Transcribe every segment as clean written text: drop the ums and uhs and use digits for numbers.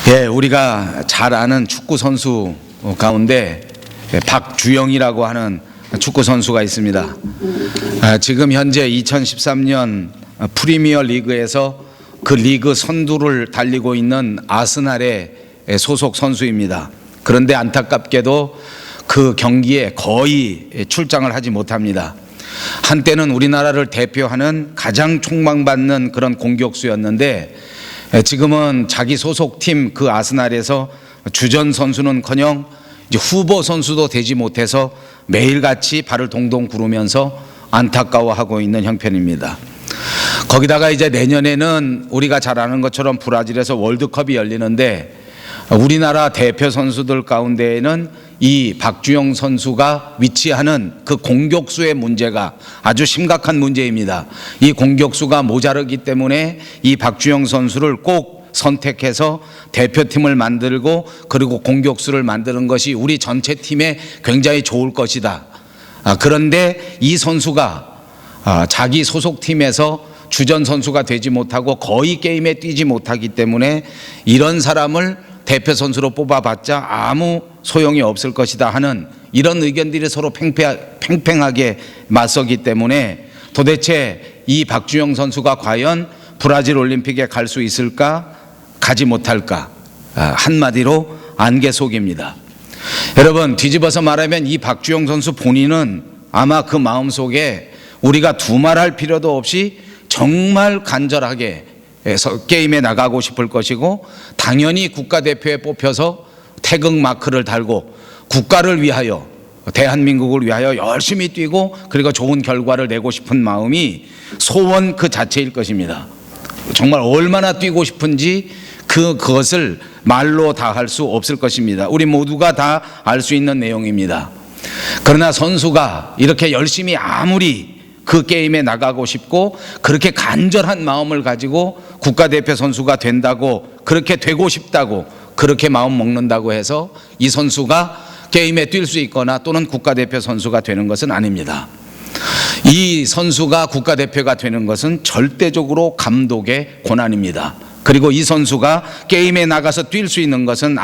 예, 우리가 잘 아는 축구 선수 가운데 박주영이라고 하는 축구 선수가 있습니다. 지금 현재 2013년 프리미어 리그에서 그 리그 선두를 달리고 있는 아스날의 소속 선수입니다. 그런데 안타깝게도 그 경기에 거의 출장을 하지 못합니다. 한때는 우리나라를 대표하는 가장 촉망받는 그런 공격수였는데 지금은 자기 소속팀 그 아스날에서 주전 선수는커녕 이제 후보 선수도 되지 못해서 매일같이 발을 동동 구르면서 안타까워하고 있는 형편입니다. 거기다가 이제 내년에는 우리가 잘 아는 것처럼 브라질에서 월드컵이 열리는데 우리나라 대표 선수들 가운데에는 이 박주영 선수가 위치하는 그 공격수의 문제가 아주 심각한 문제입니다. 이 공격수가 모자르기 때문에 이 박주영 선수를 꼭 선택해서 대표팀을 만들고 그리고 공격수를 만드는 것이 우리 전체 팀에 굉장히 좋을 것이다. 그런데 이 선수가 자기 소속팀에서 주전 선수가 되지 못하고 거의 게임에 뛰지 못하기 때문에 이런 사람을 대표 선수로 뽑아봤자 아무 소용이 없을 것이다 하는 이런 의견들이 서로 팽팽하게 맞서기 때문에 도대체 이 박주영 선수가 과연 브라질 올림픽에 갈 수 있을까 가지 못할까, 한마디로 안개 속입니다. 여러분, 뒤집어서 말하면 이 박주영 선수 본인은 아마 그 마음속에 우리가 두말할 필요도 없이 정말 간절하게 게임에 나가고 싶을 것이고 당연히 국가대표에 뽑혀서 태극마크를 달고 국가를 위하여 대한민국을 위하여 열심히 뛰고 그리고 좋은 결과를 내고 싶은 마음이 소원 그 자체일 것입니다. 정말 얼마나 뛰고 싶은지 그것을 말로 다 할 수 없을 것입니다. 우리 모두가 다 알 수 있는 내용입니다. 그러나 선수가 이렇게 열심히 아무리 그 게임에 나가고 싶고 그렇게 간절한 마음을 가지고 국가대표 선수가 된다고 그렇게 되고 싶다고 그렇게 마음 먹는다고 해서 이 선수가 게임에 뛸 수 있거나 또는 국가대표 선수가 되는 것은 아닙니다. 이 선수가 국가대표가 되는 것은 절대적으로 감독의 권한입니다. 그리고 이 선수가 게임에 나가서 뛸 수 있는 것은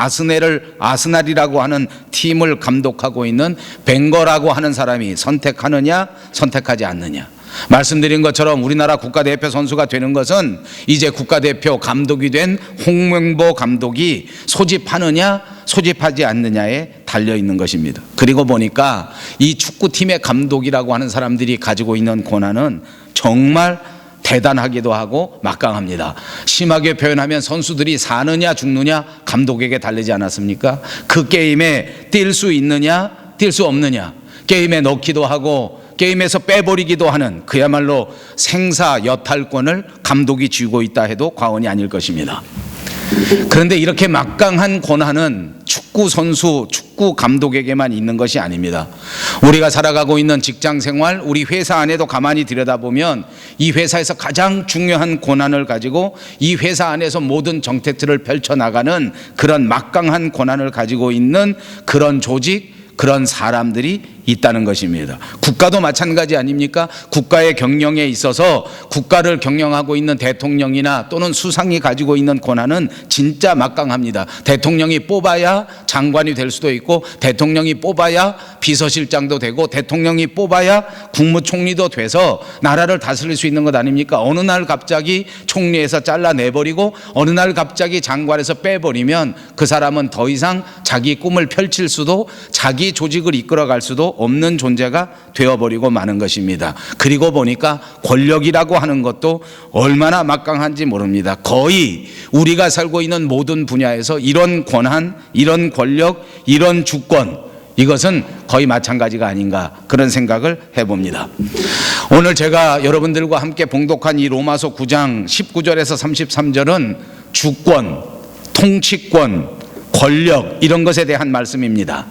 아스날이라고 하는 팀을 감독하고 있는 벵거라고 하는 사람이 선택하느냐 선택하지 않느냐. 말씀드린 것처럼 우리나라 국가대표 선수가 되는 것은 이제 국가대표 감독이 된 홍명보 감독이 소집하느냐 소집하지 않느냐에 달려있는 것입니다. 그리고 보니까 이 축구팀의 감독이라고 하는 사람들이 가지고 있는 권한은 정말 대단하기도 하고 막강합니다. 심하게 표현하면 선수들이 사느냐 죽느냐 감독에게 달리지 않았습니까? 그 게임에 뛸 수 있느냐 뛸 수 없느냐, 게임에 넣기도 하고 게임에서 빼버리기도 하는 그야말로 생사여탈권을 감독이 쥐고 있다 해도 과언이 아닐 것입니다. 그런데 이렇게 막강한 권한은 축구 선수, 축구 감독에게만 있는 것이 아닙니다. 우리가 살아가고 있는 직장 생활, 우리 회사 안에도 가만히 들여다보면 이 회사에서 가장 중요한 권한을 가지고 이 회사 안에서 모든 정책들을 펼쳐나가는 그런 막강한 권한을 가지고 있는 그런 조직, 그런 사람들이 있다는 것입니다. 국가도 마찬가지 아닙니까? 국가의 경영에 있어서 국가를 경영하고 있는 대통령이나 또는 수상이 가지고 있는 권한은 진짜 막강합니다. 대통령이 뽑아야 장관이 될 수도 있고 대통령이 뽑아야 비서실장도 되고 대통령이 뽑아야 국무총리도 돼서 나라를 다스릴 수 있는 것 아닙니까? 어느 날 갑자기 총리에서 잘라내버리고 어느 날 갑자기 장관에서 빼버리면 그 사람은 더 이상 자기 꿈을 펼칠 수도 자기 조직을 이끌어갈 수도 없는 존재가 되어버리고 마는 것입니다. 그리고 보니까 권력이라고 하는 것도 얼마나 막강한지 모릅니다. 거의 우리가 살고 있는 모든 분야에서 이런 권한, 이런 권력, 이런 주권, 이것은 거의 마찬가지가 아닌가 그런 생각을 해봅니다. 오늘 제가 여러분들과 함께 봉독한 이 로마서 9장 19절에서 33절은 주권, 통치권, 권력 이런 것에 대한 말씀입니다.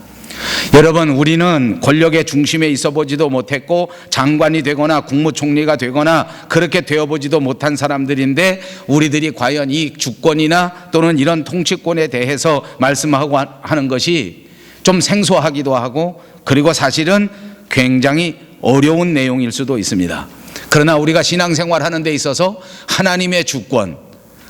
여러분, 우리는 권력의 중심에 있어 보지도 못했고 장관이 되거나 국무총리가 되거나 그렇게 되어보지도 못한 사람들인데 우리들이 과연 이 주권이나 또는 이런 통치권에 대해서 말씀하고 하는 것이 좀 생소하기도 하고 그리고 사실은 굉장히 어려운 내용일 수도 있습니다. 그러나 우리가 신앙생활 하는 데 있어서 하나님의 주권,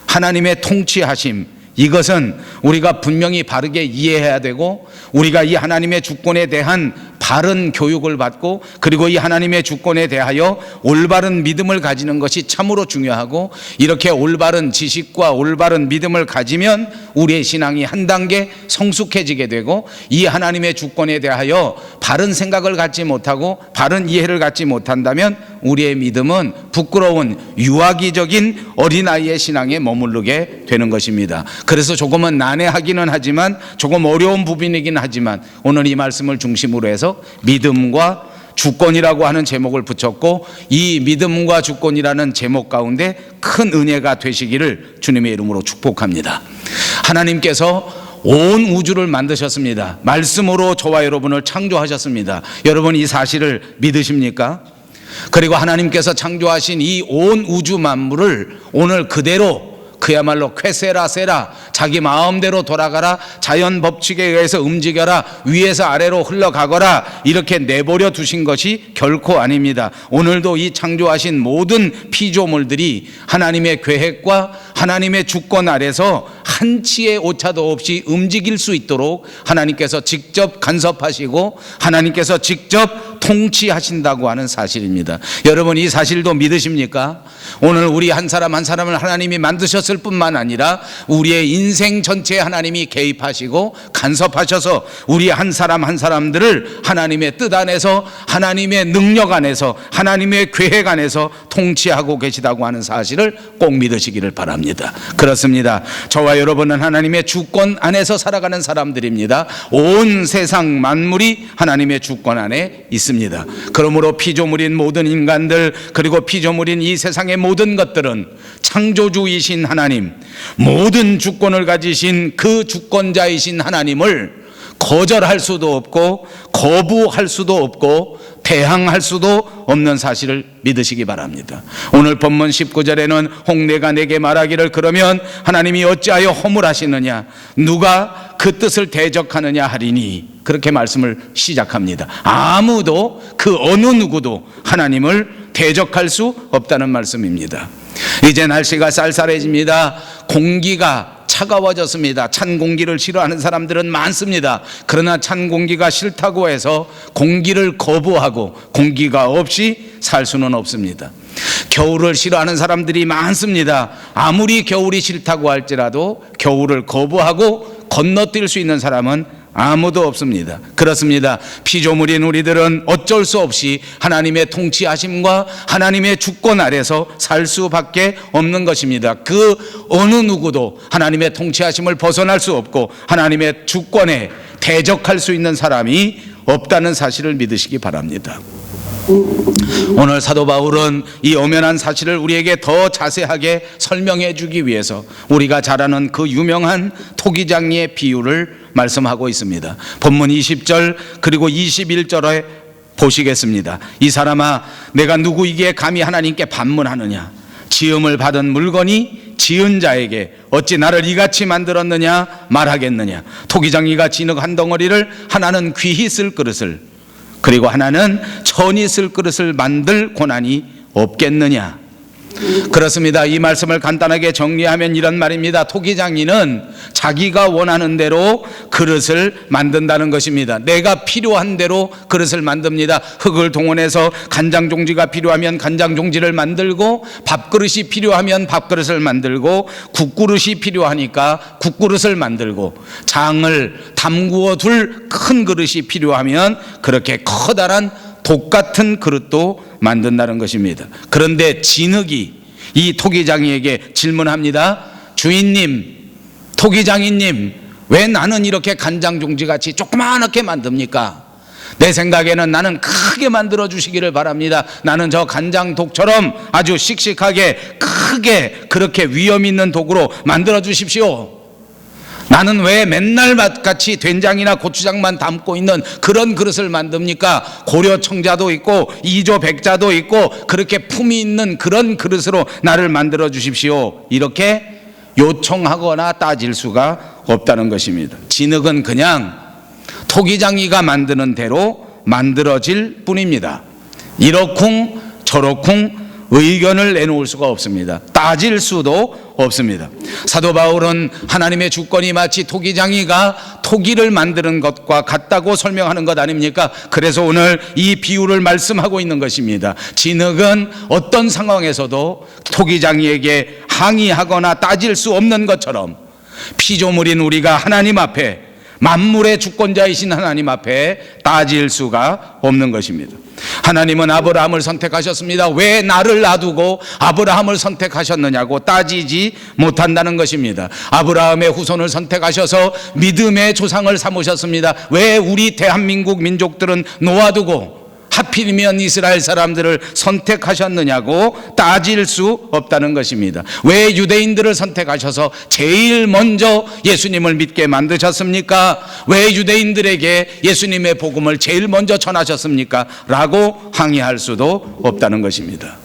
하나님의 통치하심, 이것은 우리가 분명히 바르게 이해해야 되고, 우리가 이 하나님의 주권에 대한 바른 교육을 받고, 그리고 이 하나님의 주권에 대하여 올바른 믿음을 가지는 것이 참으로 중요하고, 이렇게 올바른 지식과 올바른 믿음을 가지면 우리의 신앙이 한 단계 성숙해지게 되고, 이 하나님의 주권에 대하여 바른 생각을 갖지 못하고 바른 이해를 갖지 못한다면 우리의 믿음은 부끄러운 유아기적인 어린아이의 신앙에 머무르게 되는 것입니다. 그래서 조금은 난해하기는 하지만, 조금 어려운 부분이긴 하지만, 오늘 이 말씀을 중심으로 해서 믿음과 주권이라고 하는 제목을 붙였고, 이 믿음과 주권이라는 제목 가운데 큰 은혜가 되시기를 주님의 이름으로 축복합니다. 하나님께서 온 우주를 만드셨습니다. 말씀으로 저와 여러분을 창조하셨습니다. 여러분 이 사실을 믿으십니까? 그리고 하나님께서 창조하신 이 온 우주 만물을 오늘 그대로, 그야말로 쾌세라 세라, 자기 마음대로 돌아가라, 자연 법칙에 의해서 움직여라, 위에서 아래로 흘러가거라, 이렇게 내버려 두신 것이 결코 아닙니다. 오늘도 이 창조하신 모든 피조물들이 하나님의 계획과 하나님의 주권 아래서 한치의 오차도 없이 움직일 수 있도록 하나님께서 직접 간섭하시고 하나님께서 직접 통치하신다고 하는 사실입니다. 여러분 이 사실도 믿으십니까? 오늘 우리 한 사람 한 사람을 하나님이 만드셨을 뿐만 아니라 우리의 인생 전체에 하나님이 개입하시고 간섭하셔서 우리 한 사람 한 사람들을 하나님의 뜻 안에서, 하나님의 능력 안에서, 하나님의 계획 안에서 통치하고 계시다고 하는 사실을 꼭 믿으시기를 바랍니다. 그렇습니다. 저와 여러분은 하나님의 주권 안에서 살아가는 사람들입니다. 온 세상 만물이 하나님의 주권 안에 있습니다. 그러므로 피조물인 모든 인간들, 그리고 피조물인 이 세상의 모든 것들은 창조주이신 하나님, 모든 주권을 가지신 그 주권자이신 하나님을 거절할 수도 없고 거부할 수도 없고 대항할 수도 없는 사실을 믿으시기 바랍니다. 오늘 본문 19절에는 홍내가 내게 말하기를 그러면 하나님이 어찌하여 허물하시느냐, 누가 그 뜻을 대적하느냐 하리니, 그렇게 말씀을 시작합니다. 아무도, 그 어느 누구도 하나님을 대적할 수 없다는 말씀입니다. 이제 날씨가 쌀쌀해집니다. 공기가 차가워졌습니다. 찬 공기를 싫어하는 사람들은 많습니다. 그러나 찬 공기가 싫다고 해서 공기를 거부하고 공기가 없이 살 수는 없습니다. 겨울을 싫어하는 사람들이 많습니다. 아무리 겨울이 싫다고 할지라도 겨울을 거부하고 건너뛸 수 있는 사람은 아무도 없습니다. 그렇습니다. 피조물인 우리들은 어쩔 수 없이 하나님의 통치하심과 하나님의 주권 아래서 살 수밖에 없는 것입니다. 그 어느 누구도 하나님의 통치하심을 벗어날 수 없고 하나님의 주권에 대적할 수 있는 사람이 없다는 사실을 믿으시기 바랍니다. 오늘 사도 바울은 이 엄연한 사실을 우리에게 더 자세하게 설명해 주기 위해서 우리가 잘 아는 그 유명한 토기장이의 비유를 말씀하고 있습니다. 본문 20절 그리고 21절에 보시겠습니다. 이 사람아, 내가 누구이기에 감히 하나님께 반문하느냐? 지음을 받은 물건이 지은 자에게 어찌 나를 이같이 만들었느냐 말하겠느냐? 토기장이가 진흙 한 덩어리를 하나는 귀히 쓸 그릇을, 그리고 하나는 천히 쓸 그릇을 만들 고난이 없겠느냐? 그렇습니다. 이 말씀을 간단하게 정리하면 이런 말입니다. 토기장이는 자기가 원하는 대로 그릇을 만든다는 것입니다. 내가 필요한 대로 그릇을 만듭니다. 흙을 동원해서 간장 종지가 필요하면 간장 종지를 만들고, 밥그릇이 필요하면 밥그릇을 만들고, 국그릇이 필요하니까 국그릇을 만들고, 장을 담구어 둘 큰 그릇이 필요하면 그렇게 커다란 독 같은 그릇도 만든다는 것입니다. 그런데 진흙이 이 토기장이에게 질문합니다. 주인님, 토기장이님, 왜 나는 이렇게 간장 종지같이 조그맣게 만듭니까? 내 생각에는 나는 크게 만들어 주시기를 바랍니다. 나는 저 간장 독처럼 아주 씩씩하게 크게 그렇게 위험 있는 독으로 만들어 주십시오. 나는 왜 맨날 같이 된장이나 고추장만 담고 있는 그런 그릇을 만듭니까? 고려 청자도 있고 이조 백자도 있고 그렇게 품이 있는 그런 그릇으로 나를 만들어 주십시오. 이렇게 요청하거나 따질 수가 없다는 것입니다. 진흙은 그냥 토기장이가 만드는 대로 만들어질 뿐입니다. 이러쿵 저러쿵 의견을 내놓을 수가 없습니다. 따질 수도 없습니다. 사도 바울은 하나님의 주권이 마치 토기장이가 토기를 만드는 것과 같다고 설명하는 것 아닙니까? 그래서 오늘 이 비유를 말씀하고 있는 것입니다. 진흙은 어떤 상황에서도 토기장이에게 항의하거나 따질 수 없는 것처럼 피조물인 우리가 하나님 앞에, 만물의 주권자이신 하나님 앞에 따질 수가 없는 것입니다. 하나님은 아브라함을 선택하셨습니다. 왜 나를 놔두고 아브라함을 선택하셨느냐고 따지지 못한다는 것입니다. 아브라함의 후손을 선택하셔서 믿음의 조상을 삼으셨습니다. 왜 우리 대한민국 민족들은 놓아두고 하필이면 이스라엘 사람들을 선택하셨느냐고 따질 수 없다는 것입니다. 왜 유대인들을 선택하셔서 제일 먼저 예수님을 믿게 만드셨습니까? 왜 유대인들에게 예수님의 복음을 제일 먼저 전하셨습니까? 라고 항의할 수도 없다는 것입니다.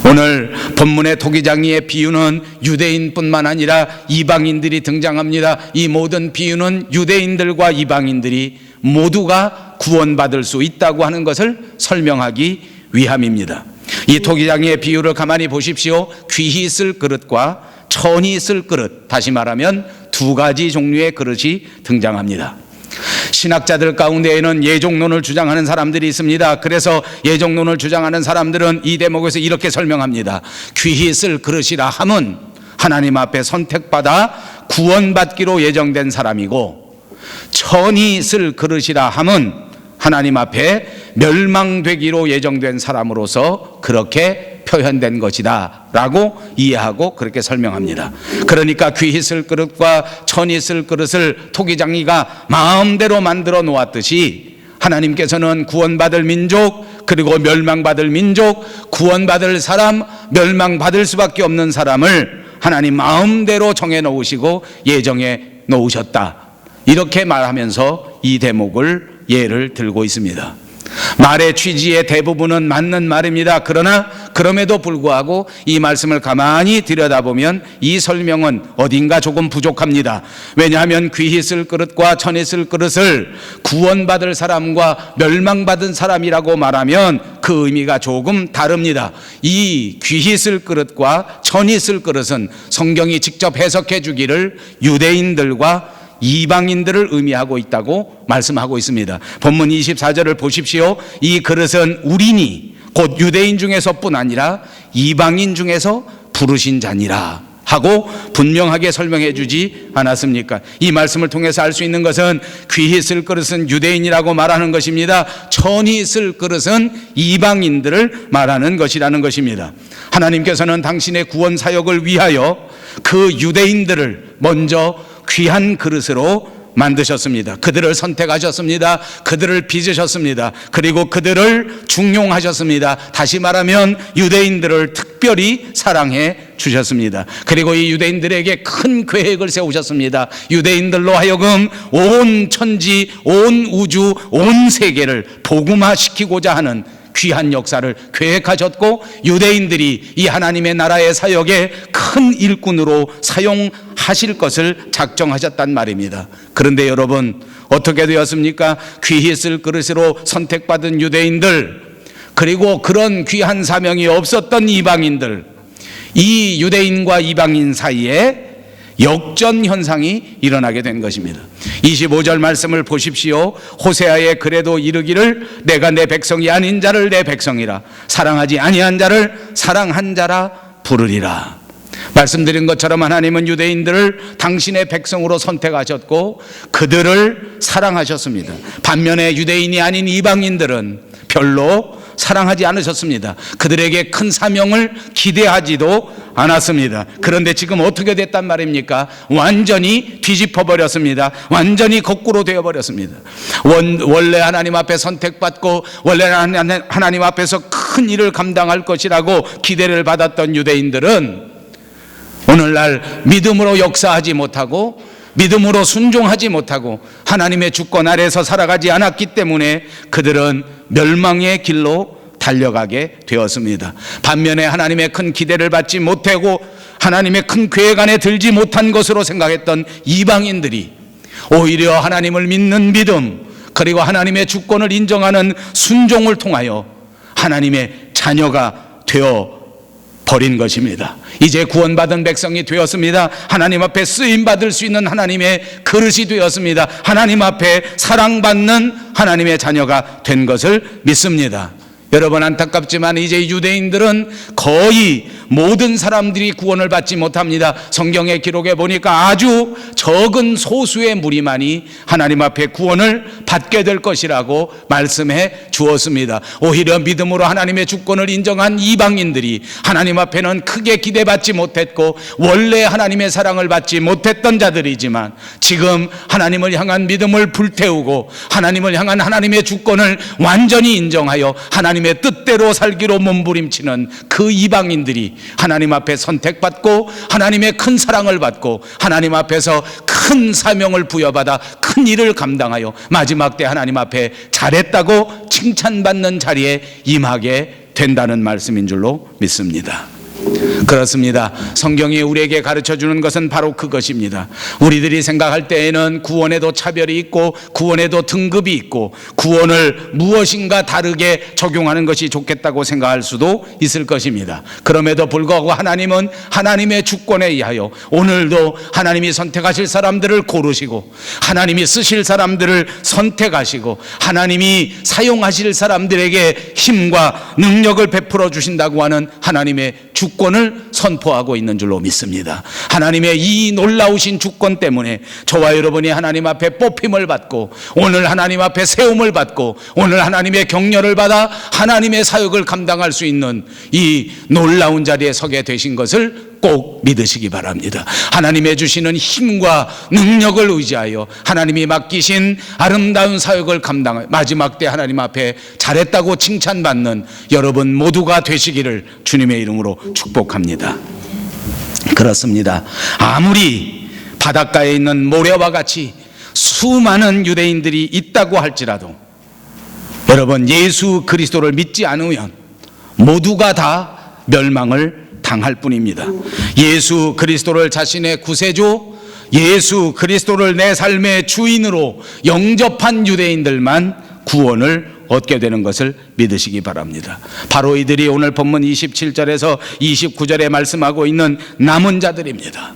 오늘 본문의 토기장이의 비유는 유대인뿐만 아니라 이방인들이 등장합니다. 이 모든 비유는 유대인들과 이방인들이 모두가 구원받을 수 있다고 하는 것을 설명하기 위함입니다. 이 토기장이의 비유를 가만히 보십시오. 귀히 쓸 그릇과 천히 쓸 그릇, 다시 말하면 두 가지 종류의 그릇이 등장합니다. 신학자들 가운데에는 예종론을 주장하는 사람들이 있습니다. 그래서 예종론을 주장하는 사람들은 이 대목에서 이렇게 설명합니다. 귀히 쓸 그릇이라 함은 하나님 앞에 선택받아 구원받기로 예정된 사람이고, 천히 쓸 그릇이라 함은 하나님 앞에 멸망되기로 예정된 사람으로서 그렇게 표현된 것이다 라고 이해하고 그렇게 설명합니다. 그러니까 귀히 쓸 그릇과 천히 쓸 그릇을 토기장이가 마음대로 만들어 놓았듯이 하나님께서는 구원받을 민족, 그리고 멸망받을 민족, 구원받을 사람, 멸망받을 수밖에 없는 사람을 하나님 마음대로 정해 놓으시고 예정해 놓으셨다, 이렇게 말하면서 이 대목을 예를 들고 있습니다. 말의 취지의 대부분은 맞는 말입니다. 그러나 그럼에도 불구하고 이 말씀을 가만히 들여다보면 이 설명은 어딘가 조금 부족합니다. 왜냐하면 귀히 쓸 그릇과 천히 쓸 그릇을 구원받을 사람과 멸망받은 사람이라고 말하면 그 의미가 조금 다릅니다. 이 귀히 쓸 그릇과 천히 쓸 그릇은 성경이 직접 해석해 주기를 유대인들과 이방인들을 의미하고 있다고 말씀하고 있습니다. 본문 24절을 보십시오. 이 그릇은 우리니 곧 유대인 중에서뿐 아니라 이방인 중에서 부르신 자니라 하고 분명하게 설명해 주지 않았습니까? 이 말씀을 통해서 알 수 있는 것은 귀히 쓸 그릇은 유대인이라고 말하는 것입니다. 천히 쓸 그릇은 이방인들을 말하는 것이라는 것입니다. 하나님께서는 당신의 구원 사역을 위하여 그 유대인들을 먼저 귀한 그릇으로 만드셨습니다. 그들을 선택하셨습니다. 그들을 빚으셨습니다. 그리고 그들을 중용하셨습니다. 다시 말하면 유대인들을 특별히 사랑해 주셨습니다. 그리고 이 유대인들에게 큰 계획을 세우셨습니다. 유대인들로 하여금 온 천지, 온 우주, 온 세계를 복음화시키고자 하는 귀한 역사를 계획하셨고, 유대인들이 이 하나님의 나라의 사역에 큰 일꾼으로 사용하실 것을 작정하셨단 말입니다. 그런데 여러분, 어떻게 되었습니까? 귀히 쓸 그릇으로 선택받은 유대인들, 그리고 그런 귀한 사명이 없었던 이방인들, 이 유대인과 이방인 사이에 역전 현상이 일어나게 된 것입니다. 25절 말씀을 보십시오. 호세아의 글에도 이르기를 내가 내 백성이 아닌 자를 내 백성이라, 사랑하지 아니한 자를 사랑한 자라 부르리라. 말씀드린 것처럼 하나님은 유대인들을 당신의 백성으로 선택하셨고 그들을 사랑하셨습니다. 반면에 유대인이 아닌 이방인들은 별로 사랑하지 않으셨습니다. 그들에게 큰 사명을 기대하지도 않았습니다. 그런데 지금 어떻게 됐단 말입니까? 완전히 뒤집어 버렸습니다. 완전히 거꾸로 되어 버렸습니다. 원래 하나님 앞에 선택받고 원래 하나님 앞에서 큰 일을 감당할 것이라고 기대를 받았던 유대인들은 오늘날 믿음으로 역사하지 못하고 믿음으로 순종하지 못하고 하나님의 주권 아래에서 살아가지 않았기 때문에 그들은 멸망의 길로 달려가게 되었습니다. 반면에 하나님의 큰 기대를 받지 못하고 하나님의 큰 계획 안에 들지 못한 것으로 생각했던 이방인들이 오히려 하나님을 믿는 믿음, 그리고 하나님의 주권을 인정하는 순종을 통하여 하나님의 자녀가 되어 버린 것입니다. 이제 구원받은 백성이 되었습니다. 하나님 앞에 쓰임받을 수 있는 하나님의 그릇이 되었습니다. 하나님 앞에 사랑받는 하나님의 자녀가 된 것을 믿습니다. 여러분, 안타깝지만 이제 유대인들은 거의 모든 사람들이 구원을 받지 못합니다. 성경의 기록에 보니까 아주 적은 소수의 무리만이 하나님 앞에 구원을 받게 될 것이라고 말씀해 주었습니다. 오히려 믿음으로 하나님의 주권을 인정한 이방인들이 하나님 앞에는 크게 기대받지 못했고 원래 하나님의 사랑을 받지 못했던 자들이지만 지금 하나님을 향한 믿음을 불태우고 하나님을 향한 하나님의 주권을 완전히 인정하여 하나님의 뜻대로 살기로 몸부림치는 그 이방인들이 하나님 앞에 선택받고 하나님의 큰 사랑을 받고 하나님 앞에서 큰 사명을 부여받아 큰 일을 감당하여 마지막 때 하나님 앞에 잘했다고 칭찬받는 자리에 임하게 된다는 말씀인 줄로 믿습니다. 그렇습니다. 성경이 우리에게 가르쳐주는 것은 바로 그것입니다. 우리들이 생각할 때에는 구원에도 차별이 있고 구원에도 등급이 있고 구원을 무엇인가 다르게 적용하는 것이 좋겠다고 생각할 수도 있을 것입니다. 그럼에도 불구하고 하나님은 하나님의 주권에 의하여 오늘도 하나님이 선택하실 사람들을 고르시고 하나님이 쓰실 사람들을 선택하시고 하나님이 사용하실 사람들에게 힘과 능력을 베풀어 주신다고 하는 하나님의 주권을 선포하고 있는 줄로 믿습니다. 하나님의 이 놀라우신 주권 때문에 저와 여러분이 하나님 앞에 뽑힘을 받고 오늘 하나님 앞에 세움을 받고 오늘 하나님의 격려를 받아 하나님의 사역을 감당할 수 있는 이 놀라운 자리에 서게 되신 것을 꼭 믿으시기 바랍니다. 하나님의 주시는 힘과 능력을 의지하여 하나님이 맡기신 아름다운 사역을 감당하여 마지막 때 하나님 앞에 잘했다고 칭찬받는 여러분 모두가 되시기를 주님의 이름으로 축복합니다. 그렇습니다. 아무리 바닷가에 있는 모래와 같이 수많은 유대인들이 있다고 할지라도 여러분, 예수 그리스도를 믿지 않으면 모두가 다 멸망을 당할 뿐입니다. 예수 그리스도를 자신의 구세주, 예수 그리스도를 내 삶의 주인으로 영접한 유대인들만 구원을 얻게 되는 것을 믿으시기 바랍니다. 바로 이들이 오늘 본문 27절에서 29절에 말씀하고 있는 남은 자들입니다.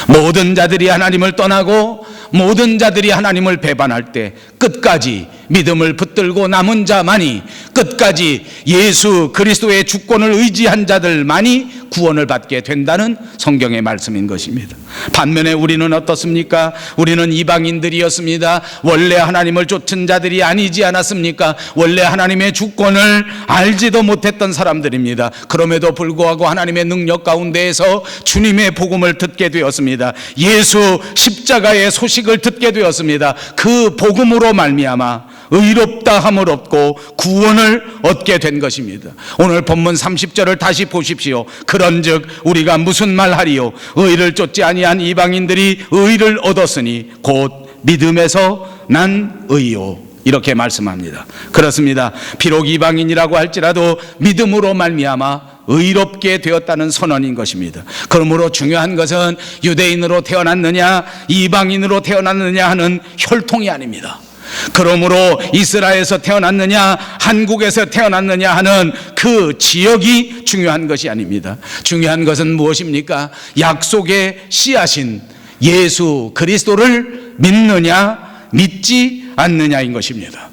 모든 자들이 하나님을 떠나고 모든 자들이 하나님을 배반할 때 끝까지 믿음을 붙들고 남은 자만이, 끝까지 예수 그리스도의 주권을 의지한 자들만이 구원을 받게 된다는 성경의 말씀인 것입니다. 반면에 우리는 어떻습니까? 우리는 이방인들이었습니다. 원래 하나님을 쫓은 자들이 아니지 않았습니까? 원래 하나님의 주권을 알지도 못했던 사람들입니다. 그럼에도 불구하고 하나님의 능력 가운데에서 주님의 복음을 듣게 되었습니다. 예수 십자가의 소식을 듣게 되었습니다. 그 복음으로 말미암아 의롭다 함을 얻고 구원을 얻게 된 것입니다. 오늘 본문 30절을 다시 보십시오. 그런즉 우리가 무슨 말하리요? 의를 쫓지 아니한 이방인들이 의를 얻었으니 곧 믿음에서 난 의요. 이렇게 말씀합니다. 그렇습니다. 비록 이방인이라고 할지라도 믿음으로 말미암아 의롭게 되었다는 선언인 것입니다. 그러므로 중요한 것은 유대인으로 태어났느냐 이방인으로 태어났느냐 하는 혈통이 아닙니다. 그러므로 이스라엘에서 태어났느냐 한국에서 태어났느냐 하는 그 지역이 중요한 것이 아닙니다. 중요한 것은 무엇입니까? 약속의 씨앗인 예수 그리스도를 믿느냐 믿지 않느냐인 것입니다.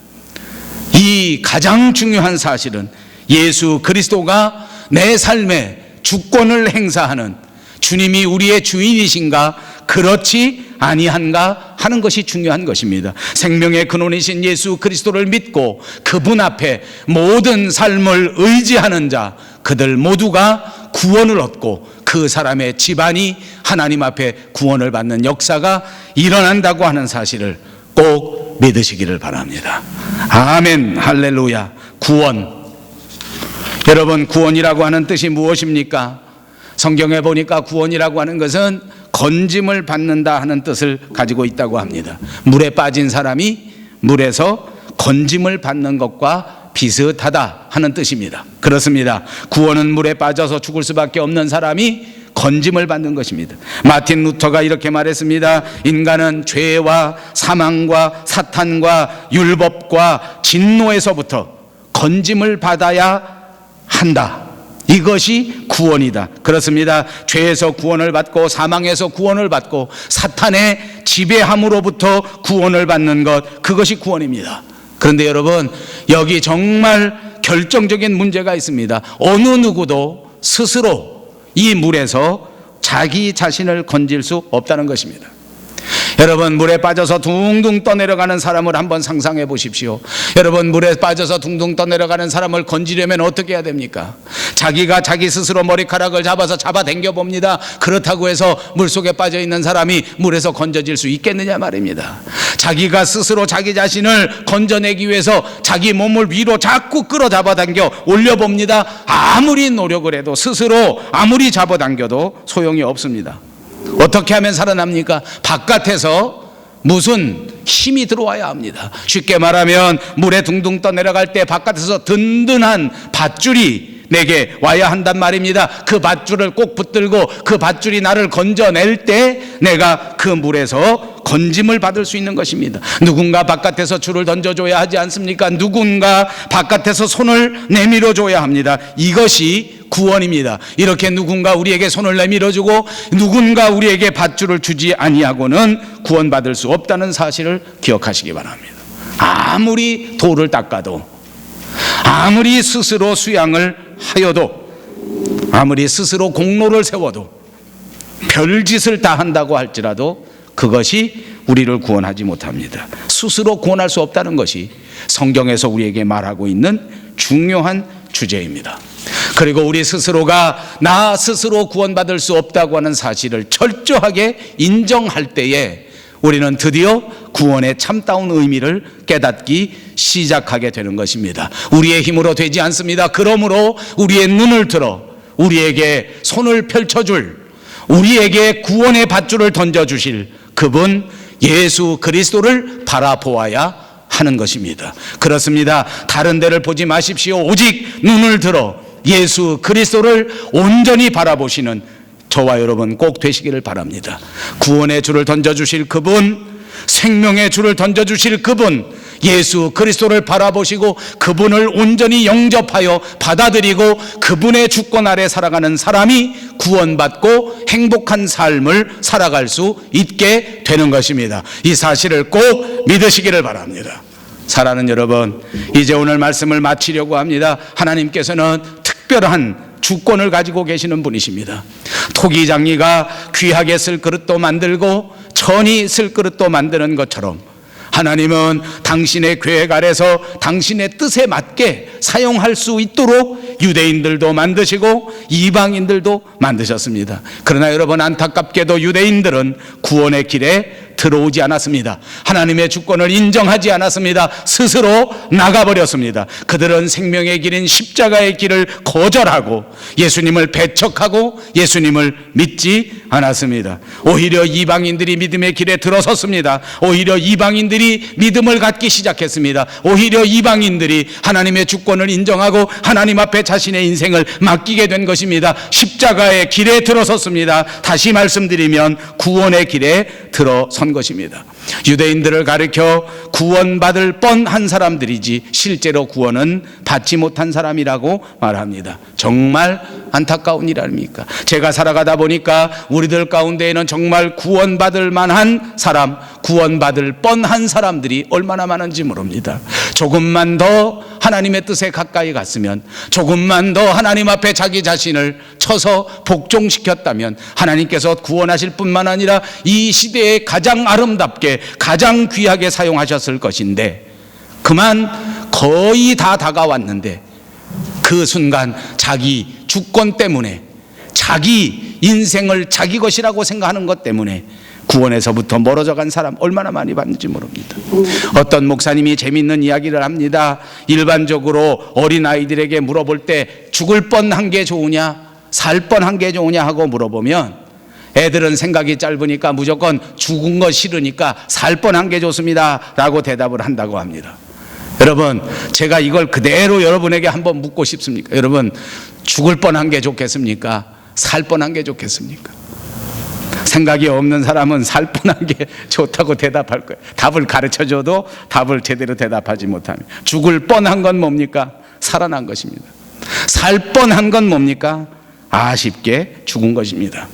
이 가장 중요한 사실은 예수 그리스도가 내 삶에 주권을 행사하는 주님이 우리의 주인이신가 그렇지 아니한가 하는 것이 중요한 것입니다. 생명의 근원이신 예수 그리스도를 믿고 그분 앞에 모든 삶을 의지하는 자, 그들 모두가 구원을 얻고 그 사람의 집안이 하나님 앞에 구원을 받는 역사가 일어난다고 하는 사실을 꼭 믿으시기를 바랍니다. 아멘, 할렐루야. 구원. 여러분, 구원이라고 하는 뜻이 무엇입니까? 성경에 보니까 구원이라고 하는 것은 건짐을 받는다 하는 뜻을 가지고 있다고 합니다. 물에 빠진 사람이 물에서 건짐을 받는 것과 비슷하다 하는 뜻입니다. 그렇습니다. 구원은 물에 빠져서 죽을 수밖에 없는 사람이 건짐을 받는 것입니다. 마틴 루터가 이렇게 말했습니다. 인간은 죄와 사망과 사탄과 율법과 진노에서부터 건짐을 받아야 한다. 이것이 구원이다. 그렇습니다. 죄에서 구원을 받고 사망에서 구원을 받고 사탄의 지배함으로부터 구원을 받는 것, 그것이 구원입니다. 그런데 여러분, 여기 정말 결정적인 문제가 있습니다. 어느 누구도 스스로 이 물에서 자기 자신을 건질 수 없다는 것입니다. 여러분, 물에 빠져서 둥둥 떠내려가는 사람을 한번 상상해 보십시오. 여러분, 물에 빠져서 둥둥 떠내려가는 사람을 건지려면 어떻게 해야 됩니까? 자기가 자기 스스로 머리카락을 잡아서 잡아당겨 봅니다. 그렇다고 해서 물속에 빠져 있는 사람이 물에서 건져질 수 있겠느냐 말입니다. 자기가 스스로 자기 자신을 건져내기 위해서 자기 몸을 위로 자꾸 끌어 잡아당겨 올려봅니다. 아무리 노력을 해도, 스스로 아무리 잡아당겨도 소용이 없습니다. 어떻게 하면 살아납니까? 바깥에서 무슨 힘이 들어와야 합니다. 쉽게 말하면 물에 둥둥 떠내려갈 때 바깥에서 든든한 밧줄이 내게 와야 한단 말입니다. 그 밧줄을 꼭 붙들고 그 밧줄이 나를 건져낼 때 내가 그 물에서 건짐을 받을 수 있는 것입니다. 누군가 바깥에서 줄을 던져줘야 하지 않습니까? 누군가 바깥에서 손을 내밀어줘야 합니다. 이것이 구원입니다. 이렇게 누군가 우리에게 손을 내밀어주고 누군가 우리에게 밧줄을 주지 아니하고는 구원받을 수 없다는 사실을 기억하시기 바랍니다. 아무리 돌을 닦아도, 아무리 스스로 수양을 하여도, 아무리 스스로 공로를 세워도, 별짓을 다 한다고 할지라도 그것이 우리를 구원하지 못합니다. 스스로 구원할 수 없다는 것이 성경에서 우리에게 말하고 있는 중요한 주제입니다. 그리고 우리 스스로가 나 스스로 구원받을 수 없다고 하는 사실을 철저하게 인정할 때에 우리는 드디어 구원의 참다운 의미를 깨닫기 시작하게 되는 것입니다. 우리의 힘으로 되지 않습니다. 그러므로 우리의 눈을 들어 우리에게 손을 펼쳐줄, 우리에게 구원의 밧줄을 던져주실 그분 예수 그리스도를 바라보아야 하는 것입니다. 그렇습니다. 다른 데를 보지 마십시오. 오직 눈을 들어 예수 그리스도를 온전히 바라보시는 저와 여러분 꼭 되시기를 바랍니다. 구원의 줄을 던져주실 그분, 생명의 줄을 던져주실 그분, 예수 그리스도를 바라보시고 그분을 온전히 영접하여 받아들이고 그분의 주권 아래 살아가는 사람이 구원받고 행복한 삶을 살아갈 수 있게 되는 것입니다. 이 사실을 꼭 믿으시기를 바랍니다. 사랑하는 여러분, 이제 오늘 말씀을 마치려고 합니다. 하나님께서는 특별한 주권을 가지고 계시는 분이십니다. 토기장이가 귀하게 쓸 그릇도 만들고 천이 쓸 그릇도 만드는 것처럼 하나님은 당신의 계획 아래서 당신의 뜻에 맞게 사용할 수 있도록 유대인들도 만드시고 이방인들도 만드셨습니다. 그러나 여러분, 안타깝게도 유대인들은 구원의 길에 들어오지 않았습니다. 하나님의 주권을 인정하지 않았습니다. 스스로 나가버렸습니다. 그들은 생명의 길인 십자가의 길을 거절하고 예수님을 배척하고 예수님을 믿지 않았습니다. 오히려 이방인들이 믿음의 길에 들어섰습니다. 오히려 이방인들이 믿음을 갖기 시작했습니다. 오히려 이방인들이 하나님의 주권을 인정하고 하나님 앞에 자신의 인생을 맡기게 된 것입니다. 십자가의 길에 들어섰습니다. 다시 말씀드리면 구원의 길에 들어선 것입니다. 유대인들을 가리켜 구원받을 뻔한 사람들이지 실제로 구원은 받지 못한 사람이라고 말합니다. 정말 안타까운 일 아닙니까? 제가 살아가다 보니까 우리들 가운데에는 정말 구원받을 만한 사람, 구원받을 뻔한 사람들이 얼마나 많은지 모릅니다. 조금만 더 하나님의 뜻에 가까이 갔으면, 조금만 더 하나님 앞에 자기 자신을 쳐서 복종시켰다면 하나님께서 구원하실 뿐만 아니라 이 시대에 가장 아름답게 가장 귀하게 사용하셨을 것인데, 그만 거의 다 다가왔는데 그 순간 자기 주권 때문에, 자기 인생을 자기 것이라고 생각하는 것 때문에 구원에서부터 멀어져 간 사람 얼마나 많이 봤는지 모릅니다. 어떤 목사님이 재미있는 이야기를 합니다. 일반적으로 어린아이들에게 물어볼 때 죽을 뻔한 게 좋으냐, 살 뻔한 게 좋으냐 하고 물어보면 애들은 생각이 짧으니까 무조건 죽은 거 싫으니까 살 뻔한 게 좋습니다 라고 대답을 한다고 합니다. 여러분, 제가 이걸 그대로 여러분에게 한번 묻고 싶습니까? 여러분, 죽을 뻔한 게 좋겠습니까? 살 뻔한 게 좋겠습니까? 생각이 없는 사람은 살 뻔한 게 좋다고 대답할 거예요. 답을 가르쳐줘도 답을 제대로 대답하지 못하면. 죽을 뻔한 건 뭡니까? 살아난 것입니다. 살 뻔한 건 뭡니까? 아쉽게 죽은 것입니다.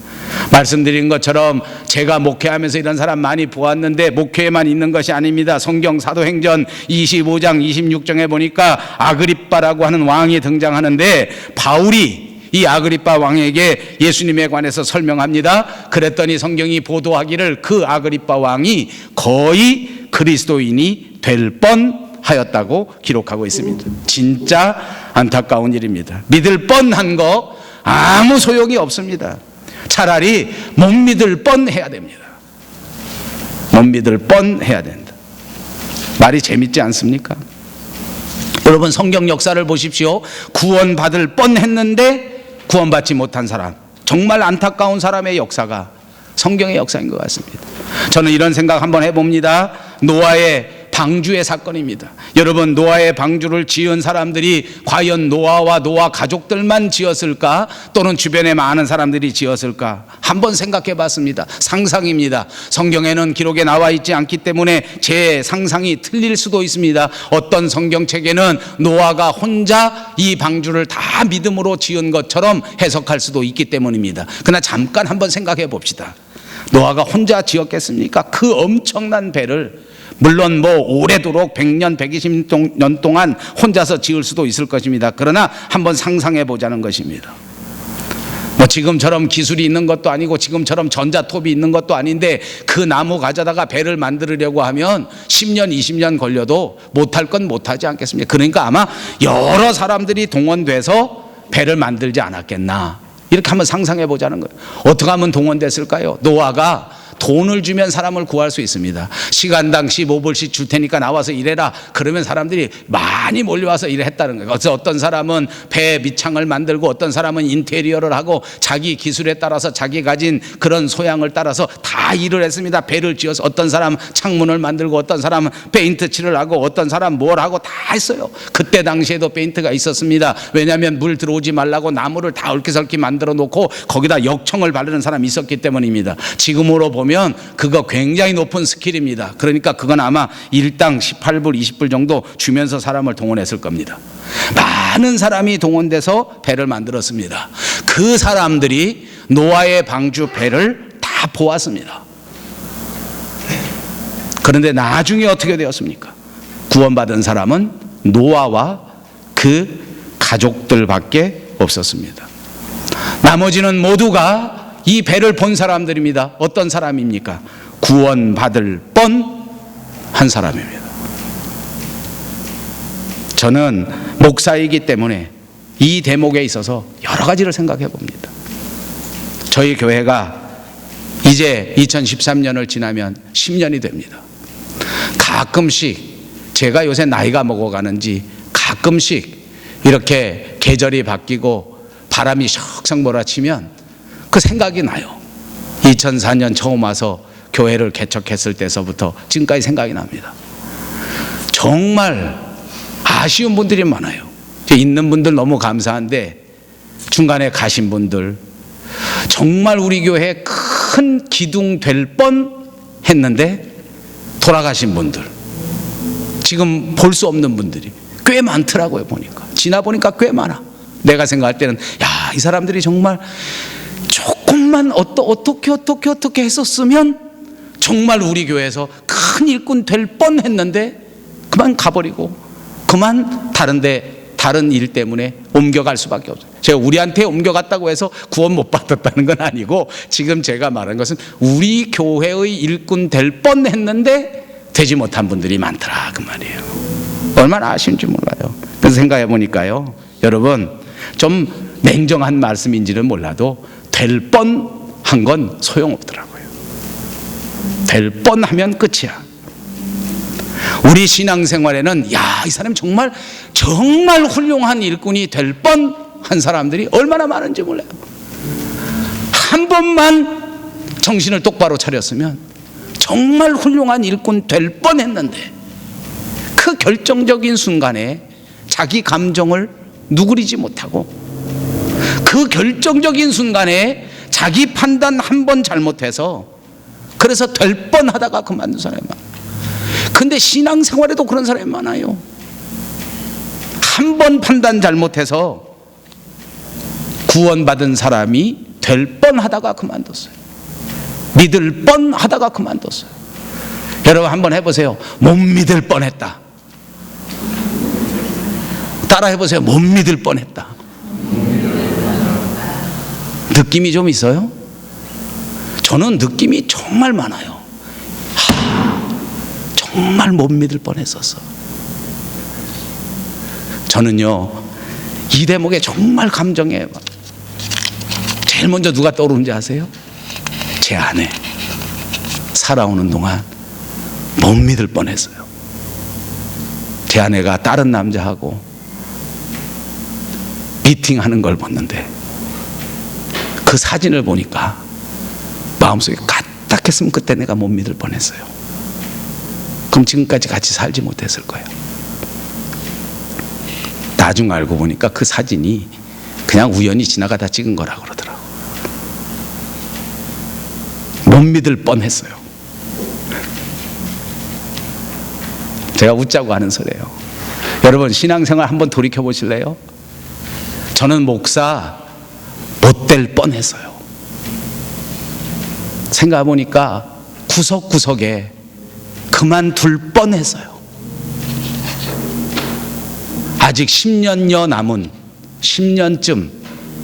말씀드린 것처럼 제가 목회하면서 이런 사람 많이 보았는데 목회에만 있는 것이 아닙니다. 성경 사도행전 25장 26장에 보니까 아그리빠라고 하는 왕이 등장하는데 바울이 이 아그리빠 왕에게 예수님에 관해서 설명합니다. 그랬더니 성경이 보도하기를 그 아그리빠 왕이 거의 그리스도인이 될 뻔하였다고 기록하고 있습니다. 진짜 안타까운 일입니다. 믿을 뻔한 거 아무 소용이 없습니다. 차라리 못 믿을 뻔해야 됩니다. 못 믿을 뻔해야 된다. 말이 재밌지 않습니까? 여러분 성경 역사를 보십시오. 구원받을 뻔했는데 구원받지 못한 사람, 정말 안타까운 사람의 역사가 성경의 역사인 것 같습니다. 저는 이런 생각 한번 해봅니다. 노아의 방주의 사건입니다. 여러분 노아의 방주를 지은 사람들이 과연 노아와 노아 가족들만 지었을까? 또는 주변에 많은 사람들이 지었을까? 한번 생각해 봤습니다. 상상입니다. 성경에는 기록에 나와 있지 않기 때문에 제 상상이 틀릴 수도 있습니다. 어떤 성경책에는 노아가 혼자 이 방주를 다 믿음으로 지은 것처럼 해석할 수도 있기 때문입니다. 그러나 잠깐 한번 생각해 봅시다. 노아가 혼자 지었겠습니까? 그 엄청난 배를 물론 뭐 오래도록 100년, 120년 동안 혼자서 지을 수도 있을 것입니다. 그러나 한번 상상해 보자는 것입니다. 뭐 지금처럼 기술이 있는 것도 아니고 지금처럼 전자톱이 있는 것도 아닌데 그 나무 가져다가 배를 만들려고 하면 10년, 20년 걸려도 못할 건 못하지 않겠습니까? 그러니까 아마 여러 사람들이 동원돼서 배를 만들지 않았겠나, 이렇게 한번 상상해 보자는 거예요. 어떻게 하면 동원됐을까요? 노아가 돈을 주면 사람을 구할 수 있습니다. 시간당 15불씩 줄 테니까 나와서 일해라. 그러면 사람들이 많이 몰려와서 일을 했다는 거예요. 어떤 사람은 배 밑창을 만들고 어떤 사람은 인테리어를 하고 자기 기술에 따라서 자기 가진 그런 소양을 따라서 다 일을 했습니다. 배를 지어서 어떤 사람은 창문을 만들고 어떤 사람은 페인트 칠을 하고 어떤 사람은 뭘 하고 다 했어요. 그때 당시에도 페인트가 있었습니다. 왜냐하면 물 들어오지 말라고 나무를 다 얽히설키 만들어 놓고 거기다 역청을 바르는 사람이 있었기 때문입니다. 지금으로 보면 그거 굉장히 높은 스킬입니다. 그러니까 그건 아마 일당 18불, 20불 정도 주면서 사람을 동원했을 겁니다. 많은 사람이 동원돼서 배를 만들었습니다. 그 사람들이 노아의 방주 배를 다 보았습니다. 그런데 나중에 어떻게 되었습니까? 구원받은 사람은 노아와 그 가족들밖에 없었습니다. 나머지는 모두가 이 배를 본 사람들입니다. 어떤 사람입니까? 구원받을 뻔한 사람입니다. 저는 목사이기 때문에 이 대목에 있어서 여러 가지를 생각해 봅니다. 저희 교회가 이제 2013년을 지나면 10년이 됩니다. 가끔씩 제가 요새 나이가 먹어가는지 가끔씩 이렇게 계절이 바뀌고 바람이 샥샥 몰아치면 그 생각이 나요. 2004년 처음 와서 교회를 개척했을 때서부터 지금까지 생각이 납니다. 정말 아쉬운 분들이 많아요. 있는 분들 너무 감사한데 중간에 가신 분들, 정말 우리 교회에 큰 기둥 될 뻔 했는데 돌아가신 분들, 지금 볼 수 없는 분들이 꽤 많더라고요. 보니까 지나보니까 꽤 많아. 내가 생각할 때는 야, 이 사람들이 정말 조금만 어떻게 했었으면 정말 우리 교회에서 큰 일꾼 될 뻔했는데 그만 가버리고 그만 다른 일 때문에 옮겨갈 수밖에 없어요. 제가 우리한테 옮겨갔다고 해서 구원 못 받았다는 건 아니고 지금 제가 말한 것은 우리 교회의 일꾼 될 뻔했는데 되지 못한 분들이 많더라 그 말이에요. 얼마나 아쉬운지 몰라요. 그래서 생각해 보니까요, 여러분 좀 냉정한 말씀인지는 몰라도 될 뻔한 건 소용없더라고요. 될 뻔하면 끝이야. 우리 신앙생활에는 야, 이 사람 정말 훌륭한 일꾼이 될 뻔한 사람들이 얼마나 많은지 몰라요. 한 번만 정신을 똑바로 차렸으면 정말 훌륭한 일꾼 될 뻔했는데 그 결정적인 순간에 자기 감정을 누그리지 못하고 그 결정적인 순간에 자기 판단 한 번 잘못해서 그래서 될 뻔하다가 그만둔 사람이 많아요. 근데 신앙생활에도 그런 사람이 많아요. 한 번 판단 잘못해서 구원받은 사람이 될 뻔하다가 그만뒀어요. 믿을 뻔하다가 그만뒀어요. 여러분 한번 해보세요. 못 믿을 뻔했다. 따라 해보세요. 못 믿을 뻔했다. 느낌이 좀 있어요? 저는 느낌이 정말 많아요. 정말 못 믿을 뻔했었어. 저는요, 이 대목에 정말 감정에 제일 먼저 누가 떠오르는지 아세요? 제 아내. 살아오는 동안 못 믿을 뻔했어요. 제 아내가 다른 남자하고 미팅하는 걸 봤는데 그 사진을 보니까 마음속에 까딱했으면 그때 내가 못 믿을 뻔했어요. 그럼 지금까지 같이 살지 못했을 거예요. 나중 알고 보니까 그 사진이 그냥 우연히 지나가다 찍은 거라 그러더라고. 못 믿을 뻔했어요. 제가 웃자고 하는 소리예요. 여러분 신앙생활 한번 돌이켜 보실래요? 저는 목사 못 될 뻔했어요. 생각해 보니까 구석구석에 그만둘 뻔했어요. 아직 10년여 남은 10년쯤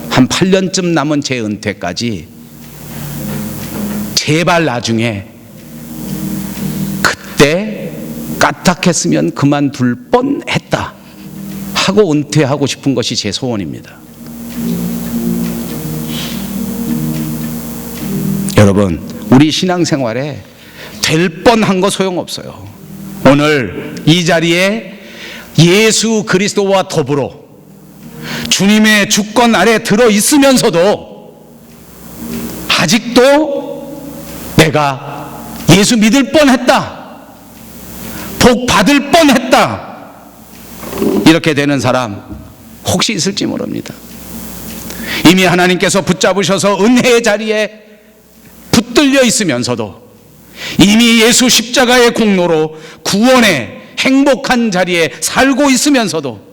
한 8년쯤 남은 제 은퇴까지 제발 나중에 그때 까딱했으면 그만둘 뻔했다 하고 은퇴하고 싶은 것이 제 소원입니다. 여러분 우리 신앙생활에 될 뻔한 거 소용없어요. 오늘 이 자리에 예수 그리스도와 더불어 주님의 주권 아래 들어 있으면서도 아직도 내가 예수 믿을 뻔했다, 복 받을 뻔했다, 이렇게 되는 사람 혹시 있을지 모릅니다. 이미 하나님께서 붙잡으셔서 은혜의 자리에 붙들려 있으면서도 이미 예수 십자가의 공로로 구원의 행복한 자리에 살고 있으면서도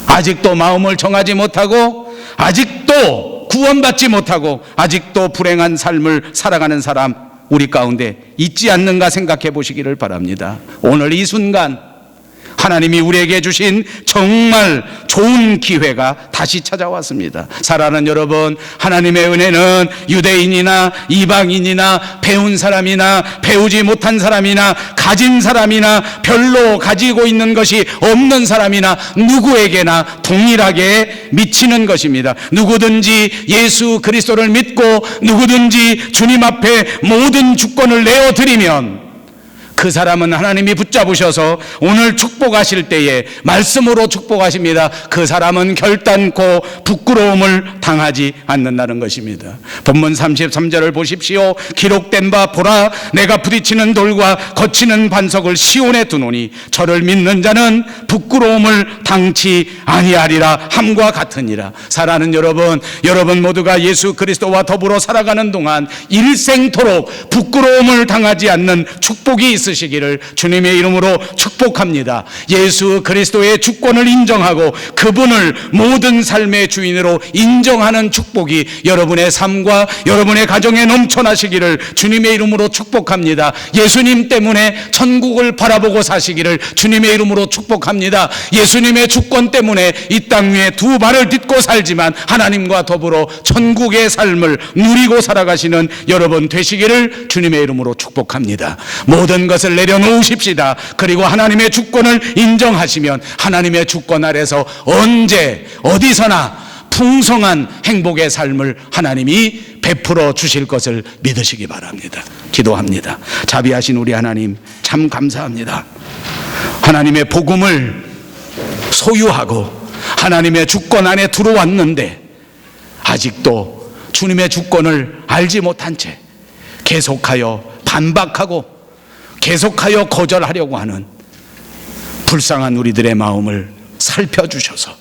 아직도 마음을 정하지 못하고 아직도 구원받지 못하고 아직도 불행한 삶을 살아가는 사람 우리 가운데 있지 않는가 생각해 보시기를 바랍니다. 오늘 이 순간 하나님이 우리에게 주신 정말 좋은 기회가 다시 찾아왔습니다. 사랑하는 여러분, 하나님의 은혜는 유대인이나 이방인이나 배운 사람이나 배우지 못한 사람이나 가진 사람이나 별로 가지고 있는 것이 없는 사람이나 누구에게나 동일하게 미치는 것입니다. 누구든지 예수 그리스도를 믿고 누구든지 주님 앞에 모든 주권을 내어드리면 그 사람은 하나님이 붙잡으셔서 오늘 축복하실 때에 말씀으로 축복하십니다. 그 사람은 결단코 부끄러움을 당하지 않는다는 것입니다. 본문 33절을 보십시오. 기록된 바 보라, 내가 부딪히는 돌과 거치는 반석을 시온에 두노니 저를 믿는 자는 부끄러움을 당치 아니하리라 함과 같으니라. 사랑하는 여러분, 여러분 모두가 예수 그리스도와 더불어 살아가는 동안 일생토록 부끄러움을 당하지 않는 축복이 있으시기를 주님의 이름으로 축복합니다. 예수 그리스도의 주권을 인정하고 그분을 모든 삶의 주인으로 인정하는 축복이 여러분의 삶과 여러분의 가정에 넘쳐나시기를 주님의 이름으로 축복합니다. 예수님 때문에 천국을 바라보고 사시기를 주님의 이름으로 축복합니다. 예수님의 주권 때문에 이 땅 위에 두 발을 딛고 살지만 하나님과 더불어 천국의 삶을 누리고 살아가시는 여러분 되시기를 주님의 이름으로 축복합니다. 모든 것을 내려놓으십시다. 그리고 하나님의 주권을 인정하시면 하나님의 주권 아래서 언제 어디서나 풍성한 행복의 삶을 하나님이 베풀어 주실 것을 믿으시기 바랍니다. 기도합니다. 자비하신 우리 하나님 참 감사합니다. 하나님의 복음을 소유하고 하나님의 주권 안에 들어왔는데 아직도 주님의 주권을 알지 못한 채 계속하여 반박하고 계속하여 거절하려고 하는 불쌍한 우리들의 마음을 살펴주셔서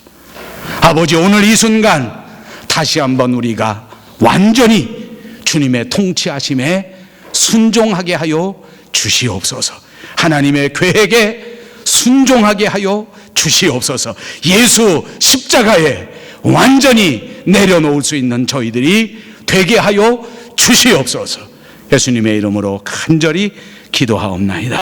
아버지 오늘 이 순간 다시 한번 우리가 완전히 주님의 통치하심에 순종하게 하여 주시옵소서. 하나님의 계획에 순종하게 하여 주시옵소서. 예수 십자가에 완전히 내려놓을 수 있는 저희들이 되게 하여 주시옵소서. 예수님의 이름으로 간절히 기도하옵나이다.